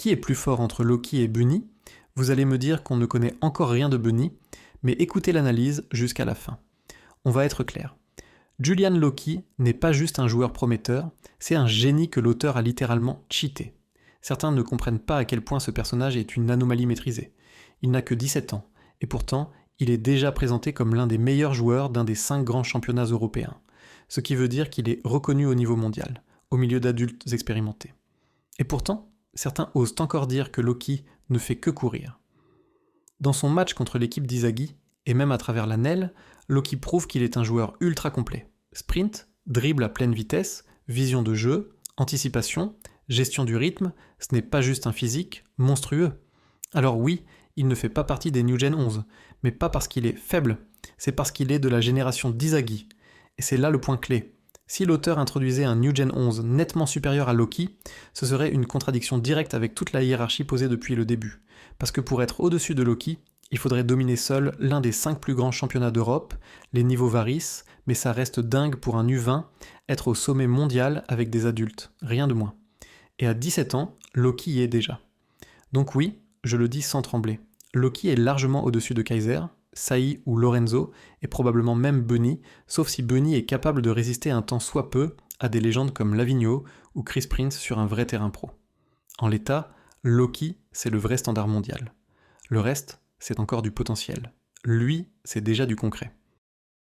Qui est plus fort entre Loki et Bunny? Vous allez me dire qu'on ne connaît encore rien de Bunny, mais écoutez l'analyse jusqu'à la fin. On va être clair. Julian Loki n'est pas juste un joueur prometteur, c'est un génie que l'auteur a littéralement cheaté. Certains ne comprennent pas à quel point ce personnage est une anomalie maîtrisée. Il n'a que 17 ans, et pourtant, il est déjà présenté comme l'un des meilleurs joueurs d'un des 5 grands championnats européens, ce qui veut dire qu'il est reconnu au niveau mondial, au milieu d'adultes expérimentés. Et pourtant, certains osent encore dire que Loki ne fait que courir. Dans son match contre l'équipe d'Izagi, et même à travers la NEL, Loki prouve qu'il est un joueur ultra complet. Sprint, dribble à pleine vitesse, vision de jeu, anticipation, gestion du rythme, ce n'est pas juste un physique monstrueux. Alors oui, il ne fait pas partie des New Gen 11, mais pas parce qu'il est faible, c'est parce qu'il est de la génération d'Izagi. Et c'est là le point clé. Si l'auteur introduisait un New Gen 11 nettement supérieur à Loki, ce serait une contradiction directe avec toute la hiérarchie posée depuis le début. Parce que pour être au-dessus de Loki, il faudrait dominer seul l'un des 5 plus grands championnats d'Europe, les niveaux varissent, mais ça reste dingue pour un U20, être au sommet mondial avec des adultes, rien de moins. Et à 17 ans, Loki y est déjà. Donc oui, je le dis sans trembler, Loki est largement au-dessus de Kaiser, Sai ou Lorenzo, et probablement même Bunny, sauf si Bunny est capable de résister un temps soit peu à des légendes comme Lavigno ou Chris Prince sur un vrai terrain pro. En l'état, Loki, c'est le vrai standard mondial. Le reste, c'est encore du potentiel. Lui, c'est déjà du concret.